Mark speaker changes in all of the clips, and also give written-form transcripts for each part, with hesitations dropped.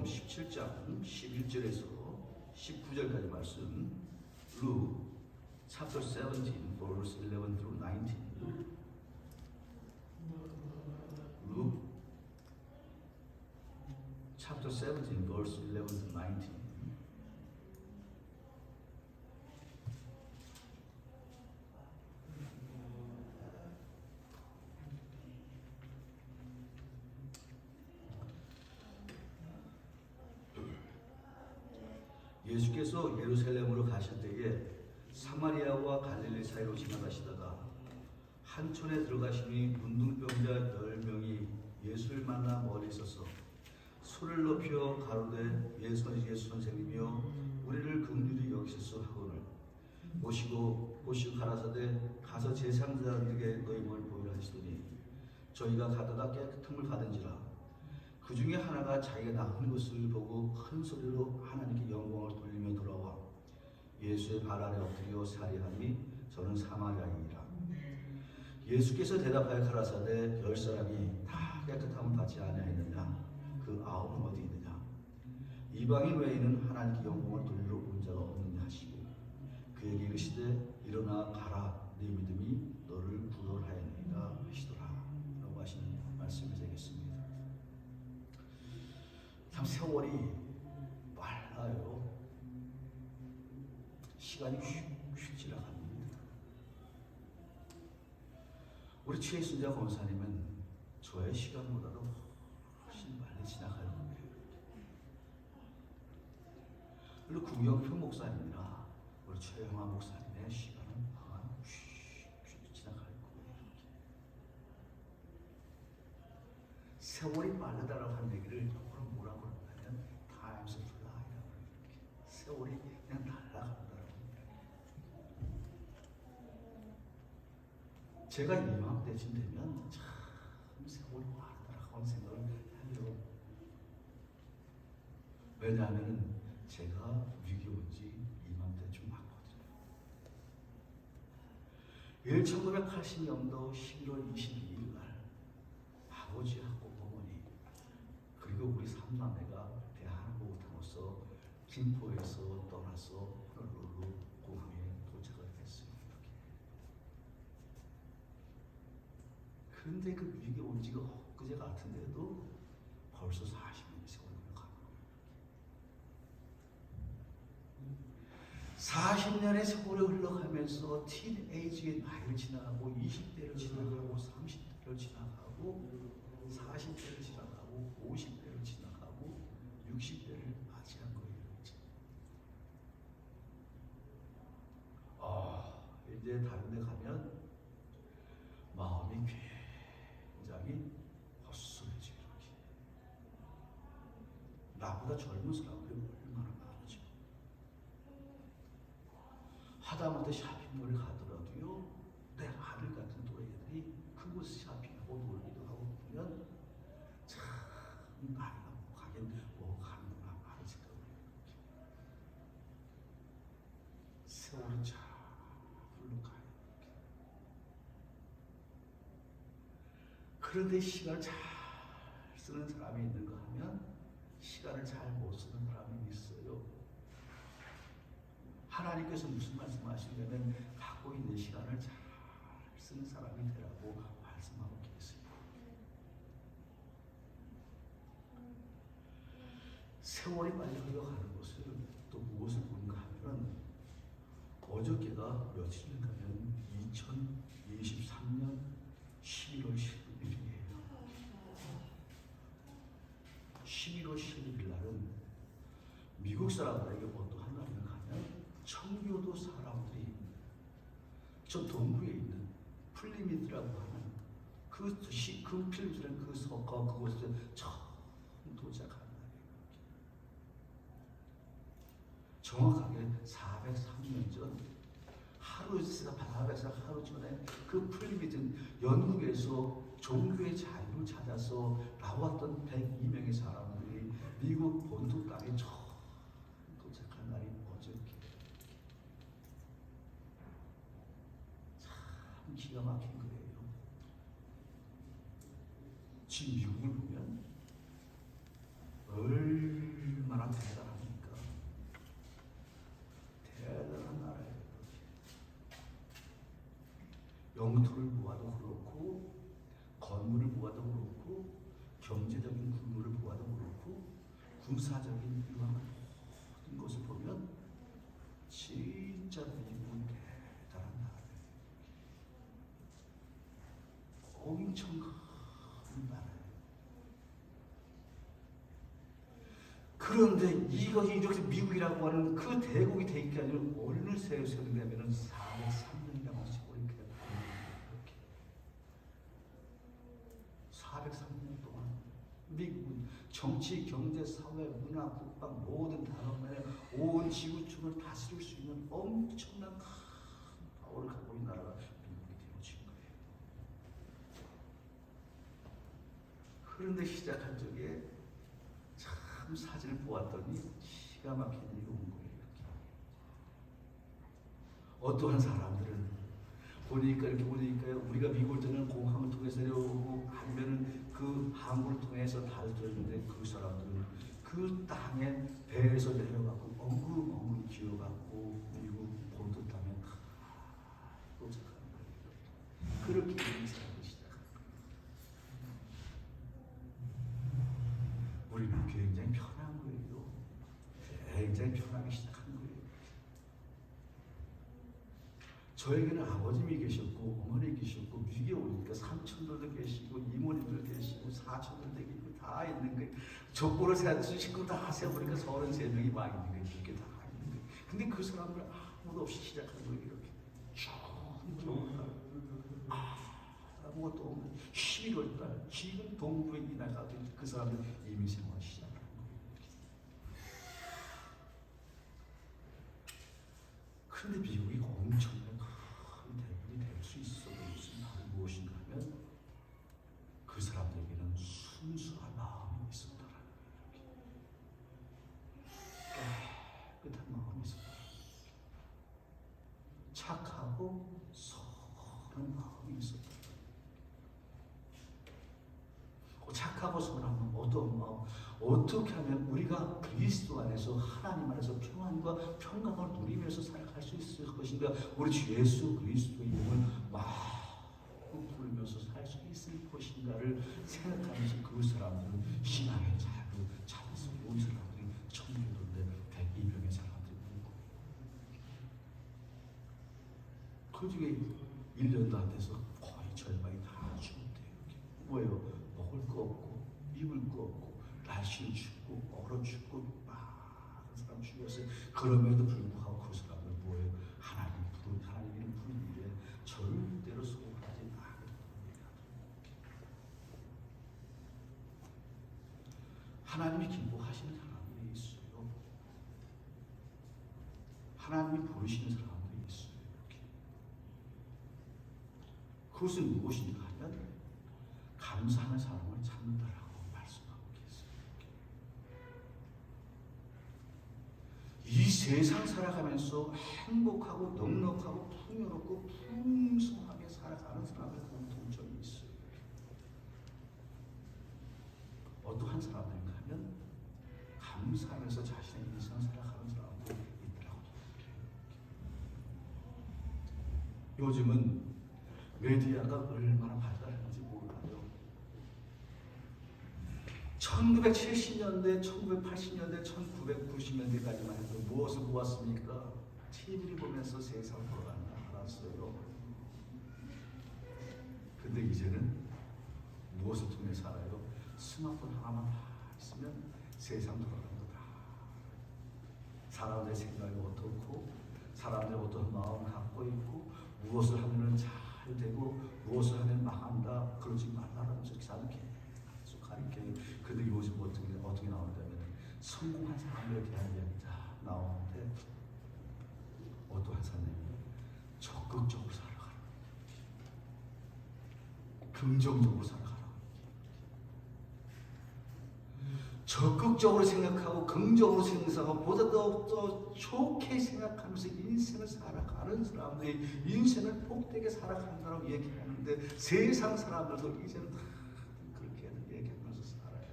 Speaker 1: 17장 11절에서 19절까지 말씀, Luke chapter 17 verse 11 through 19. Luke chapter 17 verse 11 to 19. 예수께서 예루살렘으로 가실 때에 사마리아와 갈릴리 사이로 지나가시다가 한촌에 들어가시니 문둥병자 10명이 예수를 만나 멀리 있어서 소리를 높여 가로되 예수 선생님이여 우리를 긍휼히 여기소서 하거늘 모시고 가라사대 가서 제사장들에게 너희 몸을 보이라 하시더니 저희가 가다가 깨끗함을 받은지라. 그 중에 하나가 자기가 나은 것을 보고 큰 소리로 하나님께 영광을 돌리며 돌아와 예수의 발 아래 엎드려 살이하니 저는 사마리아인이라. 예수께서 대답하여 가라사대 10사람이 다 깨끗함을 받지 아니하였느냐? 그 9은 어디 있느냐? 이방인 외에는 하나님께 영광을 돌리러 온 자가 없느냐 하시고 그에게 이르시되 일어나 가라 네 믿음이 너를 구원하였느니라 하시더라 라고 하시는 말씀을 드리겠습니다. 참 세월이 빨라요. 시간이 휙휙 지나갑니다. 우리 최순자 권사님은 저의 시간보다도 훨씬 빨리 지나갈 거예요. 그리고 구경표 목사님이나 우리 최영화 목사님의 시간은 아마 휙휙 지나갈 거예요. 세월이 빠르다라고 하는 얘기를 영어로 뭐라고 하냐면 time's fly라고 이렇게 세월이 그냥 날아간다라고 합니다. 제가 이맘때쯤 되면 참 세월이 빠르다라고 하는 생각을 해요. 왜냐하면 제가 위기 온 지 이맘때쯤 맞거든요. 1980년도 11월 22일 날 아버지하고 어머니 그리고 우리 삼남매가 대한항공으로서 김포에서 떠나서 호놀룰루 공항에 도착을 했어요. 그런데 그 위기 온 지가 엊그제 같은데도 벌써 40년이 세월이 흘러가는 거예요. 40년의 세월이 흘러가면서 틴에이지의 나이를 지나가고 20대를 지나가고 30대를 지나가고 40대를 지나가고 50대를 지나가고 60대를 맞이한 거예요. 이제 다른 데 가면 마음이 굉장히 허술해져요. 이렇게. 나보다 젊은 사람들이 얼마나 많으죠. 하다못해 쇼핑몰에 가더라도요, 내 아들 같은 또래들이 그곳 쇼핑하고 놀기도 하고 보면 참 나이가 뭐 가긴 뭐 가는구나 하는 생각을 해요. 세월은 잘 흘러가요. 그런데 시간을 잘 쓰는 사람이 있는가 하면 시간을 잘 못 쓰는 사람이 있어요. 하나님께서 무슨 말씀하시냐면 갖고 있는 시간을 잘 쓰는 사람이 되라고 말씀하고 계세요. 세월이 빨리 흘러가는 것을 또 무엇을 보는가 하면 어저께가 며칠인가면 2023년 11월 11일이에요. 11월 11일 날은 미국 사람들에게 어떠한 날인가 하면 청교도 사람들이 저 동부에 있는 플리미드라고 하는 그 필리핀 그 석가 그곳에 처음 도착한 날이에요. 정확하게 403년 전 하루 전에 그 플리미드 영국에서 종교의 자유를 찾아서 나왔던 102명의 사람들이 미국 본토 땅에 처음 도착한 날이 어저께. 참 기가 막힌 거예요. 지금 미국을 보면 군사적인 이런 모든 것을 보면 진짜 미국은 대단한 나라예요. 엄청 큰 나라예요. 그런데 이것이 이렇게 미국이라고 하는 그 대국이 돼 있게 아니라 어느 세우냐면은 403년이라고 하시고 이렇게 403년 동안 미국은 정치, 경제, 사회, 문화, 국방 모든 단원에 온 지구촌을 다스릴 수 있는 엄청난 큰 파워를 갖고 있는 나라가 미국이 되어진 거예요. 그런데 시작한 적에 참 사진을 보았더니 기가 막힌 일이 온 거예요. 어떠한 사람들은 보니까 이렇게 보니까 우리가 미국을 떠나는 공항을 통해서 내려오고 아니면은 그 항구를 통해서 달들었는데 그 사람들은 그 땅에 배에서 내려가고 엉금엉금 기어갖고 미국 본토 땅에 도착하는 거예요. 그렇게 인생을 시작한 거예요. 우리는 굉장히 편한 거예요. 굉장히 편하게 시작한 거예요. 저에게는 아버님이 계셨고 어머니 계셨고 미국에 오니까 삼촌들도 계시고 이모님들 계시고 사촌들도 계시고 다 있는 거예요. 족보를 세우시고 다 세보니까 33명이 와 있는 거예요. 이렇게 다 있는 거예요. 근데 그 사람들 아무도 없이 시작한 거예요. 이렇게 쭉 아무것도 없는 11월달 지금 동부에 이나가 그 사람들 이민생활을 시작한 거예요. 그런데 미국이 엄청난 대국이 될 수 있어도 무슨 말이 무엇인가 하면 그 사람들에게는 순수한 마음이 있었더라는 거예요. 깨끗한 마음이 있었더라는 거예요. 착하고 선한 마음이 있었더라는 거예요. 착하고 선한 마음, 어떤 마음? 어떻게 하면 우리가 그리스도 안에서 하나님 안에서 평안과 평강을 누리면서 살아갈 수 있을 것인가? 우리 주 예수 그리스도의 이름을 마음껏 부르면서 살 수 있을 것인가를 생각하면서 그 사람들은 신앙의 자유를 찾아서 온 사람들이 청교도인데 102명의 사람들이 있고 그 중에 1년도 안 돼서 거의 절반이 다 죽었대요. 뭐예요? 먹을 거 없고 입을 거 없고 날씨는 춥고 얼어 죽고 많은 사람 죽였어요. 그럼에도 불구하고 그 사람들 뭐예요? 하나님 부른 일에 절대로 소홀하지 않습니다. 하나님이 기뻐하시는 사람들이 있어요. 하나님이 부르시는 사람들이 있어요. 이렇게. 그것은 무엇인가 하면 감사하는 사람을 찾는다라고 말씀하고 계세요. 이 세상 살아가면서 행복하고 넉넉하고 풍요롭고 풍성하게 살아가는 사람의 공통점이 있어요. 어떠한 사람들인가 하면 감사하면서 자신의 인생 살아가는 사람도 있더라고요. 요즘은 메디아가 얼마나 발달했는지 몰라요. 1970년대, 1980년대, 1990년대까지만 해도 무엇을 보았습니까? TV를 보면서 세상 돌아가는 걸 알았어요. 근데 이제는 무엇을 통해 살아요? 스마트폰 하나만 다 있으면 세상 돌아가는 거 다. 사람들의 생각이 어떻고, 사람들의 어떤 마음을 갖고 있고, 무엇을 하면 잘 되고, 무엇을 하면 망한다. 그러지 말라라면서 자는 계속 가르쳐요. 근데 요즘 어떻게 나오냐면 성공한 사람들에 대한 이야기 다 나오는데 어떠한 사람이 적극적으로 살아가라. 긍정적으로 살아가라. 적극적으로 생각하고 긍정적으로 생각하고 보다 더 좋게 생각하면서 인생을 살아가는 사람들이 인생을 복되게 살아간다고 얘기하는데 세상 사람들도 이제는 다 그렇게 얘기하면서 살아요.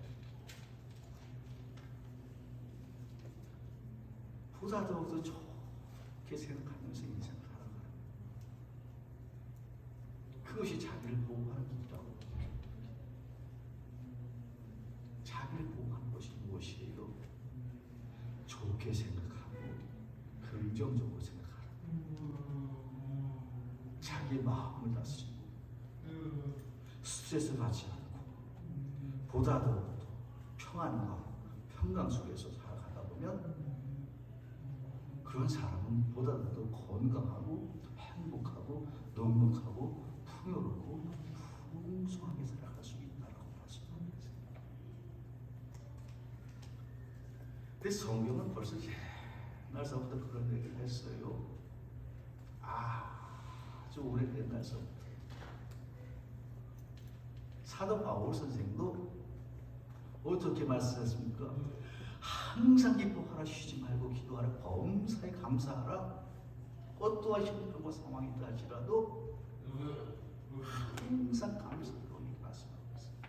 Speaker 1: 보다 더 좋게 생각하면서 인생을 살아가는 그것이 자기를 보호하는 길이라고. 자기를 보호하는 것이 무엇이에요? 좋게 생각하고 긍정적으로 생각하라. 자기 마음을 다스리고 스트레스 받지 않고 보다 더 평안과 평강 속에서 살아가다 보면 그런 사람은 보다 더 건강하고 행복하고 넉넉하고 풍요롭고 풍성하게 살아갈 수 있다고 말씀합니다. 근데 성경은 벌써 옛날서부터 그런 얘기를 했어요. 아주 오랜 옛날서부터. 사도 바울 선생도 어떻게 말씀하셨습니까? 항상 기뻐하라, 쉬지 말고 기도하라, 범사에 감사하라. 어떠한 형편과 상황이 있다 할지라도 항상 감사하라고 말씀하고 있습니다.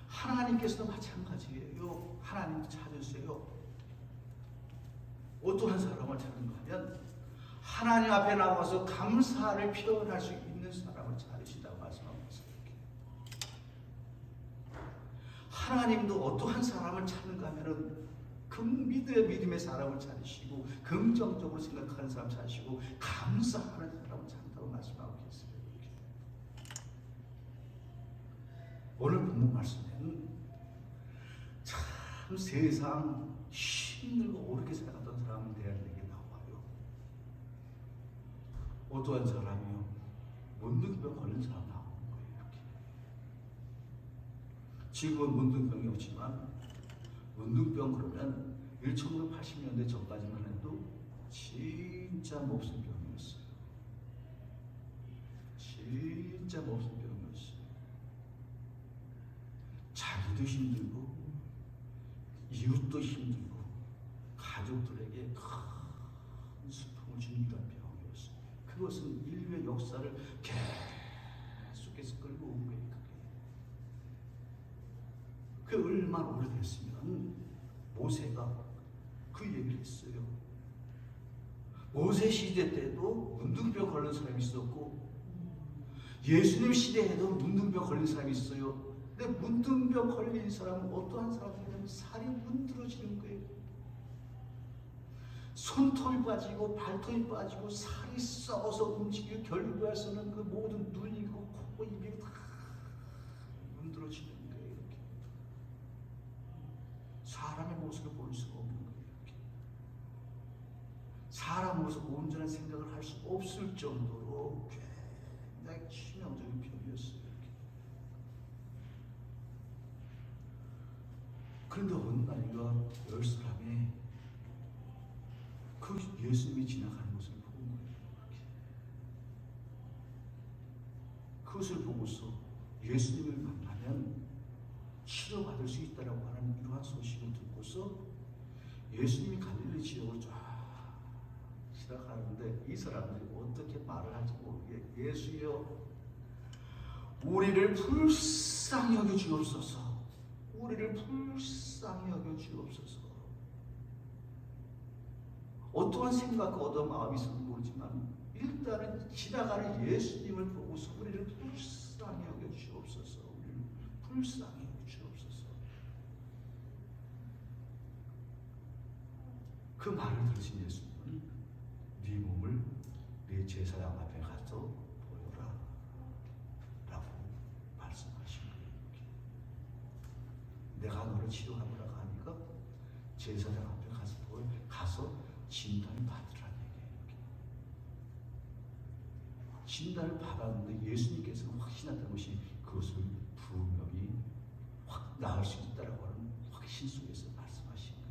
Speaker 1: 하나님께서도 마찬가지예요. 하나님도 찾으세요. 어떠한 사람을 찾는가 하면 하나님 앞에 나와서 감사를 표현할 수 있는 사람을 찾으신다고 말씀하고 있습니다. 하나님도 어떠한 사람을 찾는가 하면은 믿음의 사람을 찾으시고 긍정적으로 생각하는 사람 찾으시고 감사하는 사람을 찾는다고 말씀하고 계세요. 오늘 본문 말씀에는 참 세상 힘들고 어렵게 살아갔던 사람에 대한 얘기 나와요. 어떠한 사람이요? 문둥병 걸린 사람 나오는 거예요. 이렇게. 지금은 문둥병이 없지만 문둥병 그러면 1980년대 전까지만 해도 진짜 몹쓸 병이었어요. 진짜 몹쓸 병이었어요. 자기도 힘들고 이웃도 힘들고 가족들에게 큰 슬픔을 주는 이런 병이었어요. 그것은 인류의 역사를 계속해서 끌고 온 거예요. 그 얼마나 오래됐으면 모세가 그 얘기를 했어요. 모세 시대 때도 문둥병 걸린 사람이 있었고 예수님 시대에도 문둥병 걸린 사람이 있어요. 근데 문둥병 걸린 사람은 어떠한 사람이냐면 살이 문드러지는 거예요. 손톱이 빠지고 발톱이 빠지고 살이 썩어서 움직이고 결국에서는 그 모든 눈이고 코, 입이 다 문드러지는 거예요. 이렇게. 사람의 모습을 볼 수가 없는 거예요. 이렇게. 사람 모습 온전한 생각을 할 수 없을 정도로 굉장히 치명적인 병이었어요. 그런데 어느 날인가 10사람이 그 예수님이 지나가는 것을 본 거예요. 이렇게. 그것을 보고서 예수님을 만나면 치료받을 수 있다라고 하는 이러한 소식을 듣고서 예수님이 갈릴리 지역으로 쫙 지나가는데 이 사람들이 어떻게 말을 할지 모르게 예수여 우리를 불쌍히 여겨 주옵소서. 우리를 불쌍히 여겨 주옵소서. 어떠한 생각과 어떤 마음이 있을지 모르지만 일단은 지나가는 예수님을 보고서 우리를 불쌍히 여겨 주옵소서. 우리를 불쌍히 여겨 주옵소서. 그 말을 들으신 예수님은 네 몸을 네 제사장 앞에 가서 보여라 라고 말씀하신 거예요. 내가 너를 치료하노라고 하니까 제사장 앞에 가서 진단을 받으라는 얘기예요. 진단을 받았는데 예수님께서는 확신했던 것이 그것을 분명히 확 나을 수 있다라고 하는 확신 속에서 말씀하신 거예요.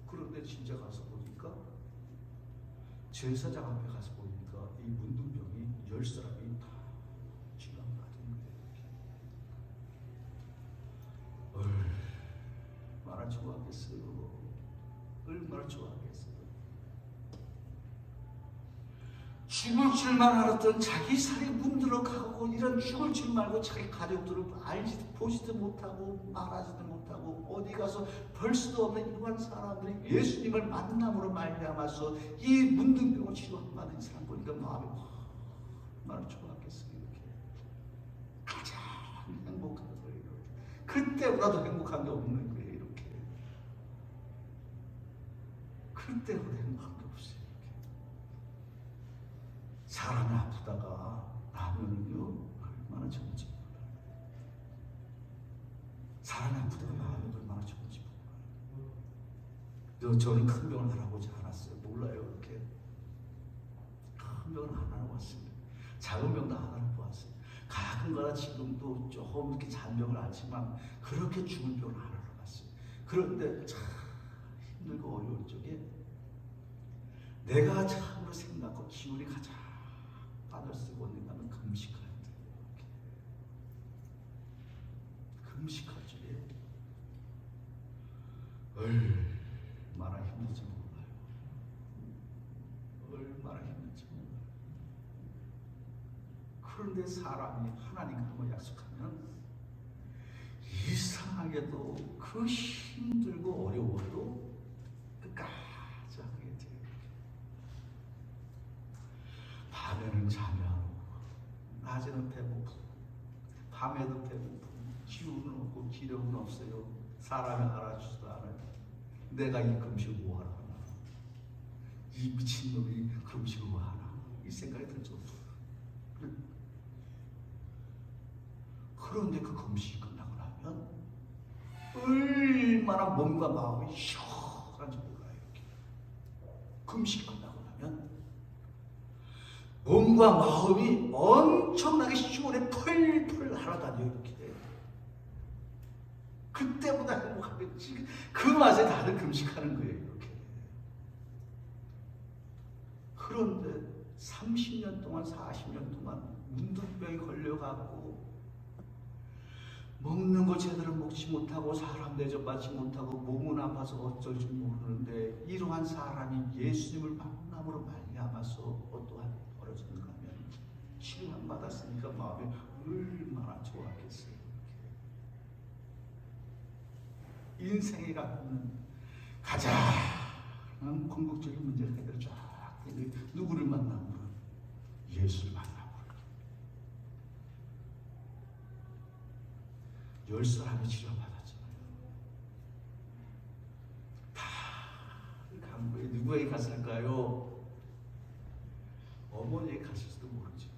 Speaker 1: 그런데 진짜 가서 보니까 제사장 앞에 가서 보니까 이 문둥병이 10사람이 다 진단받은 거예요. 얼마나 좋아하겠어요. 얼마나 좋아하겠어요. 죽을 줄만 알았던 자기 살이 문드러가고 이런 죽을 줄 말고 자기 가족들을 보지도 못하고 말하지도 못하고 어디 가서 볼 수도 없는 이러한 사람들이 예수님을 만남으로 말미암아서 이 문둥병을 치료받은 사람 보니까 마음이 얼마나 좋았겠어요. 이렇게 가장 그때보다도 행복한 게 없는 거예요. 이렇게 그때보다 행복한 게 없어요. 이렇게 사람이 아프다가 나면은요 얼마나 좋은지 몰라요. 사람이 아프다가 나면 얼마나 좋은지 몰라요. 저는 큰 병을 알아보지 않았어요. 몰라요. 이렇게 큰 병을 안 알아봤습니다. 작은 병도 안 알아보았어요. 가끔가다 지금도 조금 이렇게 잔병을 앓지만 그렇게 죽을 병을 안 알아봤어요. 그런데 참 힘들고 어려울 적에 내가 참으로 생각하고 기운이 가장 빠져 쓰고 있는 건 금식할 때. 금식할 적에 얼마나 힘든지 몰라요. 얼마나 힘든지 몰라요. 그런데 사람이 하나님과 약속하면 이상하게도 그 힘들고 어려워도 끝까지 하게 돼요. 밤에는 잠이 안 오고 낮에는 배고프고 밤에도 배고프고 기운은 없고 기력은 없어요. 사람이 알아주지도 않아요. 내가 이 금식을 뭐하러 하나, 이 미친놈이 금식을 뭐하나, 이 생각이 들 정도로. 그런데 그 금식이 끝나고 나면 얼마나 몸과 마음이 시원한지 몰라요. 이렇게. 금식이 끝나고 나면 몸과 마음이 엄청나게 시원해 펄펄 날아다녀요. 이렇게. 그때보다 행복하게 지금 그 맛에 다들 금식하는 거예요. 이렇게. 그런데 30년 동안 40년 동안 문둥병이 걸려갖고 먹는 거 제대로 먹지 못하고 사람 대접받지 못하고 몸은 아파서 어쩔 줄 모르는데 이러한 사람이 예수님을 만남으로 말미암아서 어떠한 벌어지는가 하면 치료만 받았으니까 마음이 얼마나 좋았겠어요. 인생에 갖고 있는 가장 궁극적인 문제가 해결 쫙 누구를 만나면 예수를 만나고 10사람이 치료받았잖아요. 다 강부에 누구에게 갔을까요? 어머니에게 갔을지도 모르죠.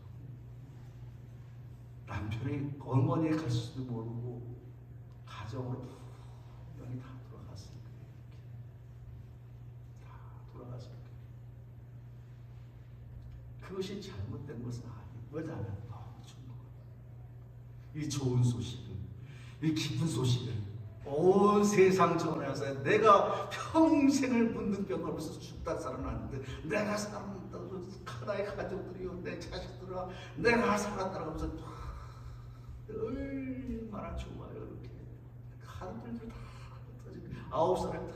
Speaker 1: 남편이 어머니에게 갔을지도 모르고 가정으로 분명히 다 돌아갔을 거예요. 다 돌아갔을 거예요. 그것이 잘못된 것은 아니에요. 왜냐하면 너무 좋은 거예요. 이 좋은 소식을, 이 기쁜 소식을 온 세상 전해서 내가 평생을 문둥병 걸면서 죽다 살아났는데 내가 살았다고 나의 가족들이요 내 자식들아 내가 살았다고 하면서 얼마나 좋아요. 이렇게 가족들도 다 터지고 9살에 다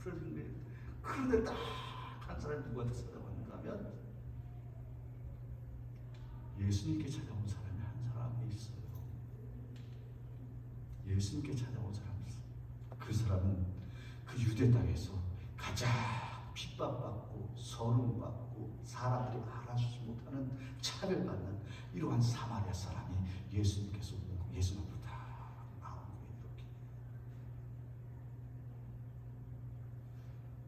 Speaker 1: 터진 거예요. 그런데 딱 한 사람이 누구한테 찾아왔는가 하면 예수님께 찾아온 사람이 한 사람이 있어요. 예수님께 찾아온 사람이 있어요. 그 사람은 그 유대 땅에서 가장 핍박받고 서름받고 사람들이 알아주지 못하는 차별받는 이러한 사마리아 사람이 예수님께서 오고 예수 앞으로 다 나온 거예요. 이렇게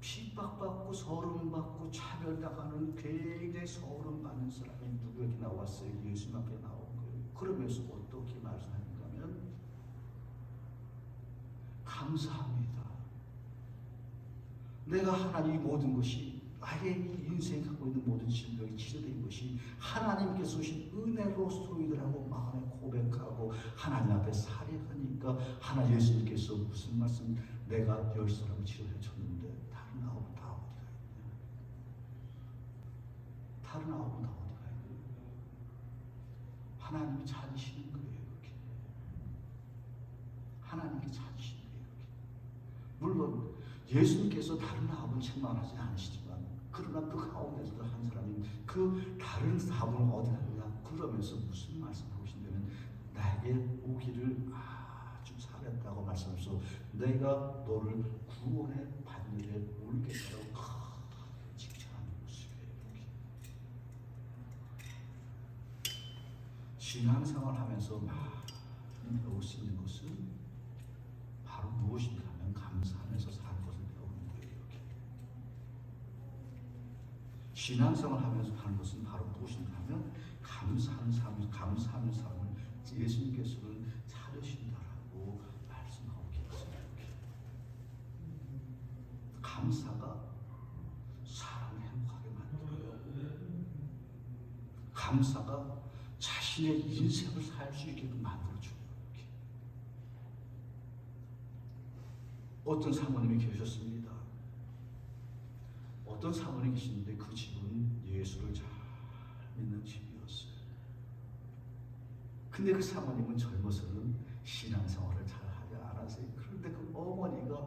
Speaker 1: 핍박받고 서름받고 차별당하는 굉장히 서름받는 사람이 누구에게 나왔어요? 예수님 앞에 나온 거예요. 그러면서 어떻게 말씀하는가 하면 감사합니다. 내가 하나님이 모든 것이 나의 인생에 갖고 있는 모든 질병이 치료된 것이 하나님께서 주신 은혜로소이더라고 마음에 고백하고 하나님 앞에 살해하니까 하나 예수님께서 무슨 말씀 내가 10사람을 치료해 줬는데 다른 9은 다 어디가 있냐? 다른 9은 다 어디가 있냐? 하나님이 찾으시는 거예요. 이렇게. 하나님이 찾으시는 거예요. 이렇게. 물론 예수님께서 다른 9은 책망하지 않으시지만 그러나 그 가운데서도 한 사람이 그 다른 9은 어디 갔냐 그러면서 무슨 말씀하고 계신다면 나에게 오기를 아주 잘했다고 말씀하면서 내가 너를 구원의 반열에 올리겠다고 칭찬하는 모습이에요. 신앙생활 하면서 많이 배울 수 있는 것은 바로 무엇인가 하면 감사하면서 사는 것을 배우는 거예요. 이렇게. 신앙생활 하면서 하는 것은 바로 무엇인가 하면 감사하는 삶을, 감사하는 삶을 예수님께서는 차려신다라고 말씀하고 계세요. 이렇게. 감사가 사람을 행복하게 만들어요. 감사가 자신의 인생을 살 수 있게끔 만들어줘요. 이렇게. 어떤 사모님이 계셨습니다. 어떤 사모님이 계시는데 그 집은 예수를 잘 믿는 집이었어요. 근데 그 사모님은 젊어서는 신앙생활을 잘 하지 않았어요. 그런데 그 어머니가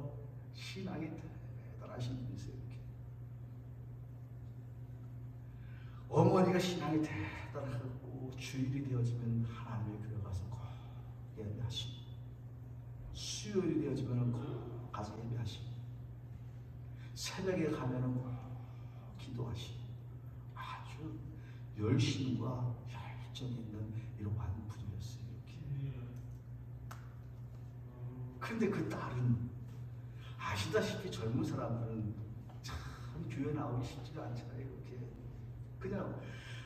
Speaker 1: 신앙이 대단하신 분이세요. 이렇게. 어머니가 신앙이 대단하고 주일이 되어지면 하나님의 교회 가서 꼭 예배하시고, 수요일이 되어지면 꼭 가서 예배하시고, 새벽에 가면은 꼭 기도하시고, 아주 열심과 열정이 있는 이런 분이었어요. 이렇게. 근데 그 딸은 아시다시피 젊은 사람들은 참 교회 나오기 쉽지가 않잖아요. 이렇게. 그냥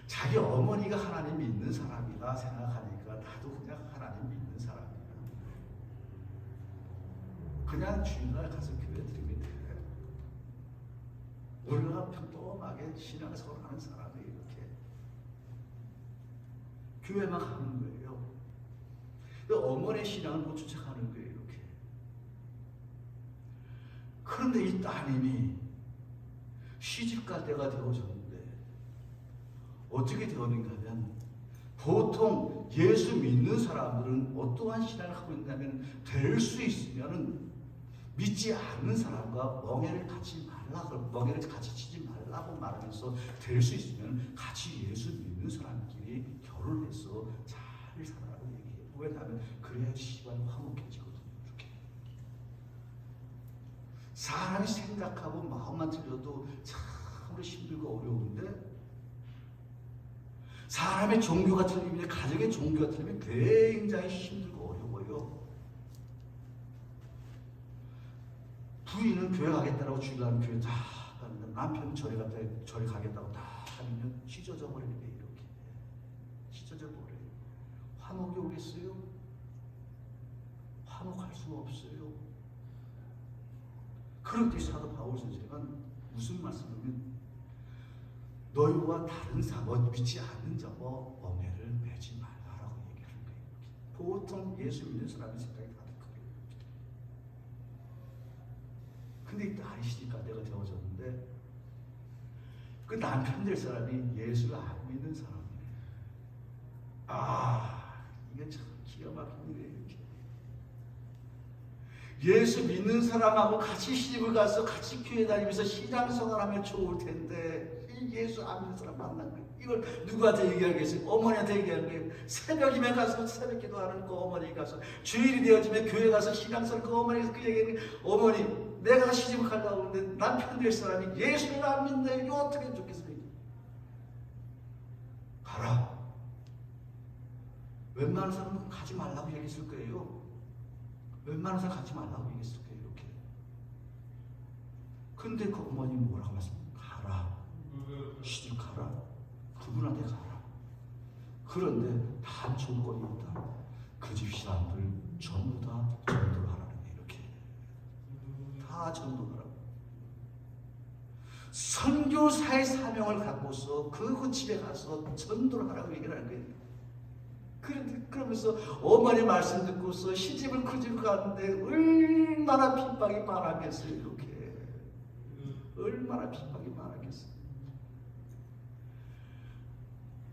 Speaker 1: 자기 어머니가 하나님 믿는 사람이다 생각하니까 나도 그냥 하나님 믿는 사람이야. 그냥 주일날 가서 교회 드리면 돼. 우리가 평범하게 신앙생활 하는 사람이 이렇게 교회만 가는 거예요. 어머니의 신앙을 못 쫓아가는 거예요. 이렇게. 그런데 이 따님이 시집갈 때가 되어졌는데 어떻게 되었는가 하면, 보통 예수 믿는 사람들은 어떠한 신앙을 하고 있냐면, 될 수 있으면 믿지 않는 사람과 멍해를 같이 말라고, 멍해를 같이 치지 말라고 말하면서 될 수 있으면 같이 예수 믿는 사람끼리 결혼해서 잘 살아라고 얘기해요. 왜냐하면 그래야 집안이 화목해지거든요. 이렇게. 사람이 생각하고 마음만 틀려도 참으로 힘들고 어려운데, 사람의 종교가 틀리면, 가정의 종교가 틀리면 굉장히 힘들고 어려워요. 부인은 교회 가겠다고 주일날 교회 다 가는데, 남편은 절에 가겠다고 다 하면 찢어져 버리는 게 이렇게. 찢어져 버려요. 화목이 오겠어요? 화목할 수가 없어요. 그럴 때 사도 바울 선생은 무슨 말씀이냐면, 너희와 다른 사람, 믿지 않는 자와 멍해를 매지 말라라고 얘기하는 거예요. 보통 예수 믿는 사람의 생각이 다들 그래요. 근데 이 딸이 시집가대가 되어졌는데, 그 남편 될 사람이 예수를 안 믿는 사람이에요. 아, 이게 참 기가 막힌 일이에요. 예수 믿는 사람하고 같이 시집을 가서 같이 교회 다니면서 신앙생활하면 좋을 텐데, 예수 안 믿는 사람 만난 거예요. 이걸 누구한테 얘기하겠어요? 어머니한테 얘기하는 거예요. 새벽이면 가서 새벽 기도하는 그 어머니 가서, 주일이 되어지면 교회 가서 신앙생활 그 어머니에서 그 얘기하는 거예요. 어머니, 내가 시집을 가려고 하는데 남편 될 사람이 예수를 안 믿네. 이거 어떻게 좋겠습니까? 가라. 웬만한 사람은 가지 말라고 얘기했을 거예요. 웬만한 사람 가지 말라고 얘기했을 거예요. 이렇게. 근데 그 어머니는 뭐라고 말씀합니까? 가라. 시집 가라. 그분한테 가라. 그런데 단 조건이 있다. 그 집 사람들 전부 다 전도를 하라는 거예요. 이렇게. 다 전도하라고. 선교사의 사명을 갖고서 그 집에 가서 전도를 하라고 얘기를 하는 거예요. 그러면서 어머니 말씀 듣고서 시집을 그 집을 가는데 얼마나 핍박이 많았겠어요. 이렇게. 얼마나 핍박이 많았겠어요.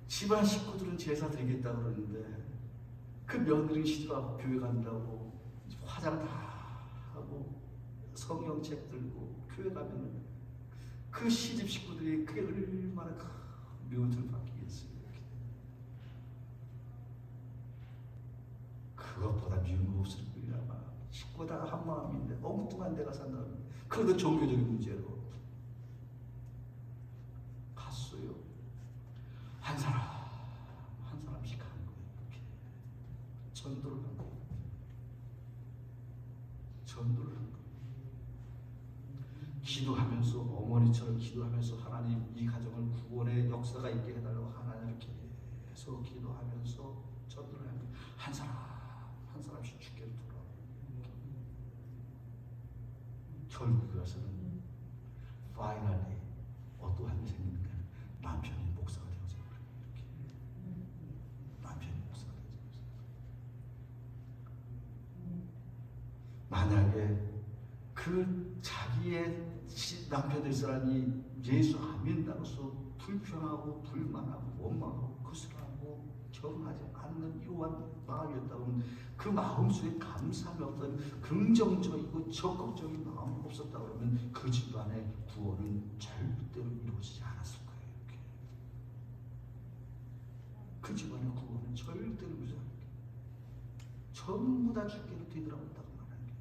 Speaker 1: 집안 식구들은 제사 드리겠다고 그러는데, 그 며느리 시집하고 교회 간다고 화장 다 하고 성경책 들고 교회 가면 그 시집 식구들이 그게 얼마나 미움을 받기겠어요. 이렇게. 그것보다 미운 거 없을 뿐이라마. 식구 다 한 마음인데 엉뚱한 데가 산다. 그것도 종교적인 문제로 갔어요. 한 사람씩 하는 거예요. 이렇게. 전도를 한 거예요. 전도를 한 거예요. 기도하면서 어머니처럼 기도하면서 하나님 이 가정을 구원의 역사가 있게 해달라고 하나님을 계속 기도하면서 전도를 한 거예요. 한 사람 한 사람씩 주께로 돌아오고 결국에 가서는 파이널리 어떠한 일이 생기는가 남편이 목사가 되어서 이렇게 남편이 목사가 되어서 만약에 그 자기의 남편 될 사람이 예수 안 믿는다고서 불평하고 불만하고 원망하고 거슬하고 결혼하지 않는 이러한 마음이었다면 그 마음 속에 감사함이 없던 긍정적이고 적극적인 마음이 없었다 그러면 그 집안의 구원은 절대로 이루어지지 않았을 거예요. 이렇게. 그 집안의 구원은 절대로 이루어지지 않을 거예요. 전부 다 주께로 되돌아온다고 말하는 거예요.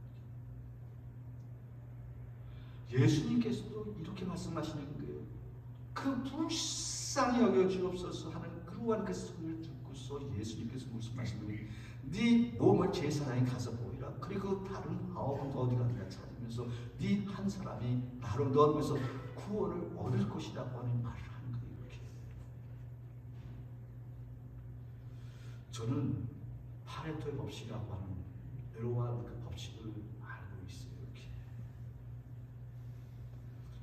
Speaker 1: 예수님께서도 이렇게 말씀하시는 거예요. 그 불쌍히 여겨주옵소서 하는 그러한 그 소리를 듣고서 예수님께서 무슨 말씀을 네 몸을 제사장에 가서 보이라. 그리고 다른 아홉은 어디 가느냐 찾으면서 네 한 사람이 나로 넣으면서 구원을 얻을 것이라고 하는 말을 하는 거예요. 이렇게. 저는 파레토의 법칙이라고 하는 이러한 그 법칙을 알고 있어요. 이렇게.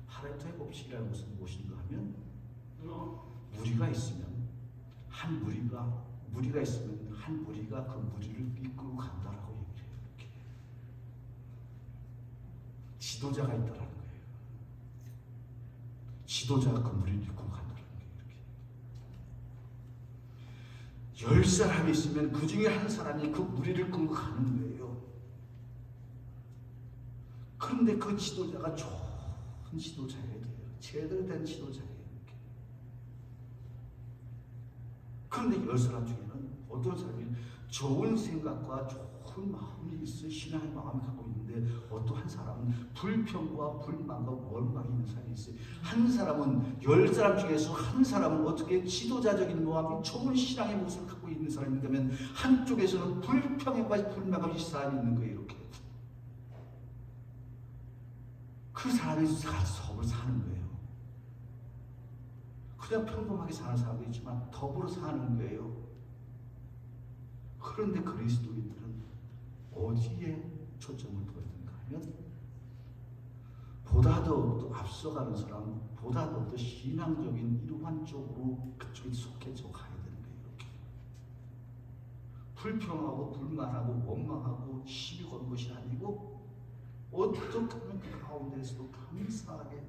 Speaker 1: 파레토의 법칙이라는 것은 무엇인가 하면 무리가 있으면 한 무리가 있으면 한 무리가 그 무리를 이끌고 간다라고 얘기를 해요. 이렇게. 지도자가 있다라는 거예요. 지도자가 그 무리를 이끌고 간다라는 거예요. 이렇게. 10사람이 있으면 그 중에 한 사람이 그 무리를 끌고 가는 거예요. 그런데 그 지도자가 좋은 지도자여야 돼요. 제대로 된 지도자예요. 그런데 10사람 중에는 어떤 사람이 좋은 생각과 좋은 마음이 있어 신앙의 마음을 갖고 있는데 어떠한 사람은 불평과 불만과 원망이 있는 사람이 있어요. 한 사람은 10사람 중에서 한 사람은 어떻게 지도자적인 마음이 좋은 신앙의 모습을 갖고 있는 사람이 있다면 한쪽에서는 불평과 불만과 있는 사람이 있는 거예요. 이렇게. 그 사람이 서로 사는 거예요. 그냥 평범하게 사는 사람도 있지만 더불어 사는 거예요. 그런데 그리스도인들은 어디에 초점을 둬야 되는가 하면 보다 더 앞서가는 사람, 보다 더 신앙적인 이러한 쪽으로 그쪽에 속해져 가야 되는 거예요. 이렇게. 불평하고 불만하고 원망하고 시비 거는 것이 아니고 어떻게 하면 그 가운데서도 감사하게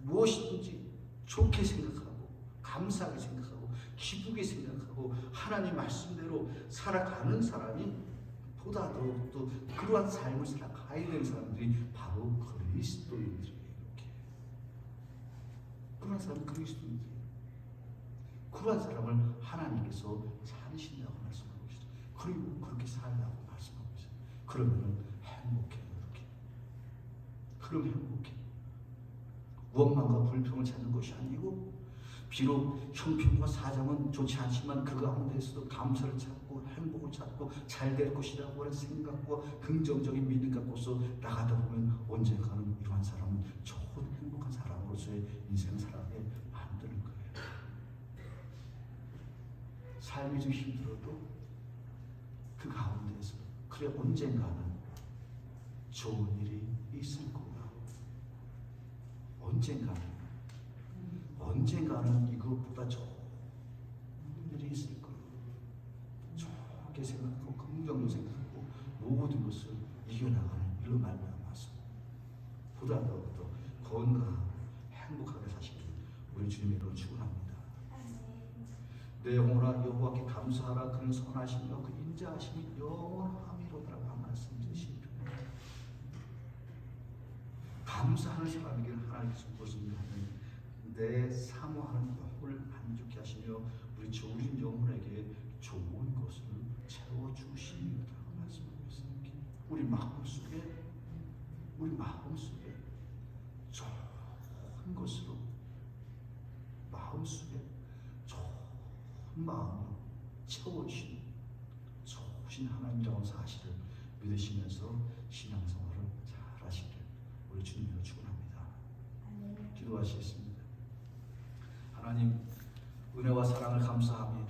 Speaker 1: 무엇이든지 좋게 생각하고 감사하게 생각하고 기쁘게 생각하고 하나님 말씀대로 살아가는 사람이 보다 더 그러한 삶을 살아가야 되는 사람들이 바로 그리스도인들이에요. 이렇게. 그러한 사람은 그리스도인들이에요. 그러한 사람을 하나님께서 살리신다고 말씀하고 있어요. 그리고 그렇게 살라고 말씀하고 있어요. 그러면 행복해요. 이렇게. 그럼 행복해. 원망과 불평을 찾는 것이 아니고 비록 형편과 사정은 좋지 않지만 그 가운데에서도 감사를 찾고 행복을 찾고 잘 될 것이라고 하는 생각과 긍정적인 믿음 갖고서 나가다 보면 언젠가는 이러한 사람은 좋은 행복한 사람으로서의 인생을 살아가게 만드는 거예요. 삶이 좀 힘들어도 그 가운데에서 그래 언젠가는 좋은 일이 있을 거야. 언젠가는 이것보다 좋은 일이 있을 거예요. 좋게 생각하고 긍정적으로 생각하고 모든 것을 이겨나가는 일로 말미암아서 보다 더 건강하고 행복하게 사시길 우리 주님의 이름으로 축원합니다. 내 영혼아 여호와께 감사하라. 그는 선하시며 그 인자하심이 영원함이로다라고 한 말씀 주시죠. 감사하는 사람에게는 하나님께서 무엇을 하는 내 사모하는 영혼을 만족케 하시며 우리 조린 영혼에게 좋은 것을 채워주시리라고 말씀하고 있습니다. 우리 마음속에 좋은 것으로 마음속에 좋은 마음으로 채워주시는 좋으신 하나님이라는 사실을 믿으시면서 신앙생활을 잘 하시길 우리 주님으로 축원합니다. 기도하시겠습니다. 하나님, 은혜와 사랑을 감사하며